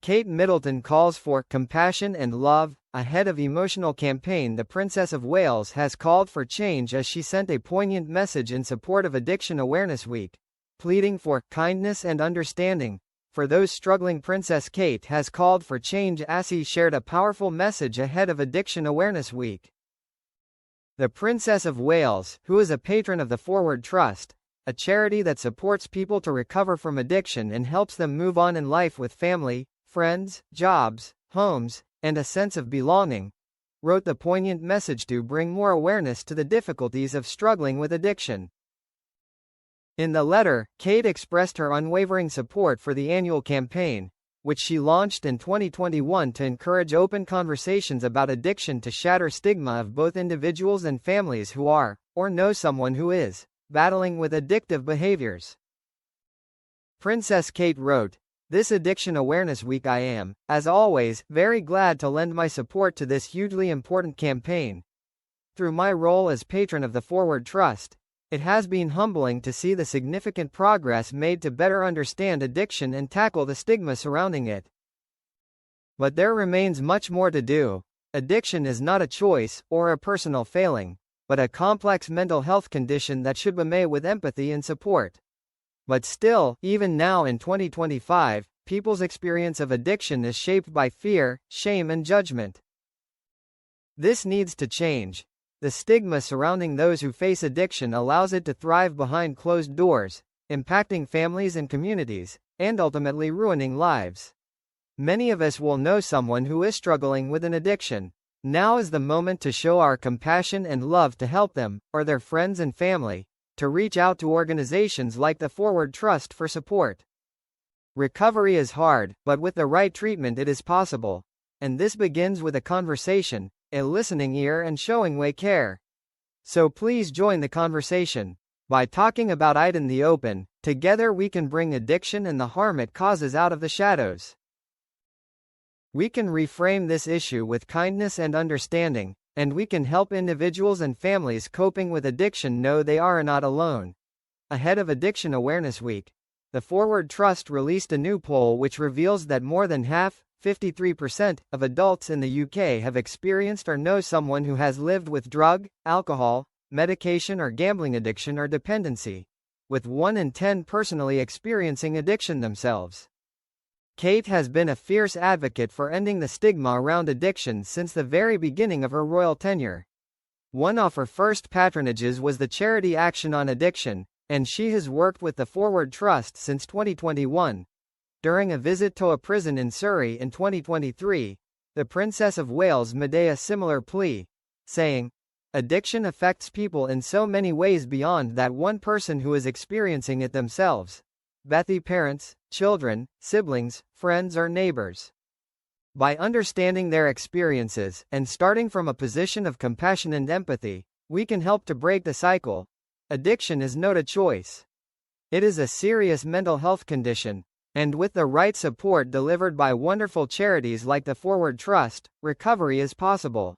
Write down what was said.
Kate Middleton calls for compassion and love. Ahead of emotional campaign, the Princess of Wales has called for change as she sent a poignant message in support of Addiction Awareness Week, pleading for kindness and understanding for those struggling. Princess Kate has called for change as she shared a powerful message ahead of Addiction Awareness Week. The Princess of Wales, who is a patron of the Forward Trust, a charity that supports people to recover from addiction and helps them move on in life with family, friends, jobs, homes, and a sense of belonging, wrote the poignant message to bring more awareness to the difficulties of struggling with addiction. In the letter, Kate expressed her unwavering support for the annual campaign, which she launched in 2021 to encourage open conversations about addiction to shatter stigma of both individuals and families who are, or know someone who is, battling with addictive behaviors. Princess Kate wrote, "This Addiction Awareness Week I am, as always, very glad to lend my support to this hugely important campaign. Through my role as patron of the Forward Trust, it has been humbling to see the significant progress made to better understand addiction and tackle the stigma surrounding it. But there remains much more to do. Addiction is not a choice, or a personal failing, but a complex mental health condition that should be met with empathy and support. But still, even now in 2025, people's experience of addiction is shaped by fear, shame and judgment. This needs to change. The stigma surrounding those who face addiction allows it to thrive behind closed doors, impacting families and communities, and ultimately ruining lives. Many of us will know someone who is struggling with an addiction. Now is the moment to show our compassion and love to help them, or their friends and family, to reach out to organizations like the Forward Trust for support. Recovery is hard, but with the right treatment it is possible. And this begins with a conversation, a listening ear and showing way care. So please join the conversation. By talking about it in the open, together we can bring addiction and the harm it causes out of the shadows. We can reframe this issue with kindness and understanding, and we can help individuals and families coping with addiction know they are not alone. Ahead of Addiction Awareness Week, the Forward Trust released a new poll which reveals that more than half, 53%, of adults in the UK have experienced or know someone who has lived with drug, alcohol, medication or gambling addiction or dependency, with 1 in 10 personally experiencing addiction themselves. Kate has been a fierce advocate for ending the stigma around addiction since the very beginning of her royal tenure. One of her first patronages was the charity Action on Addiction, and she has worked with the Forward Trust since 2021. During a visit to a prison in Surrey in 2023, the Princess of Wales made a similar plea, saying, "Addiction affects people in so many ways beyond that one person who is experiencing it themselves. Be parents, children, siblings, friends or neighbors. By understanding their experiences, and starting from a position of compassion and empathy, we can help to break the cycle. Addiction is not a choice. It is a serious mental health condition, and with the right support delivered by wonderful charities like the Forward Trust, recovery is possible."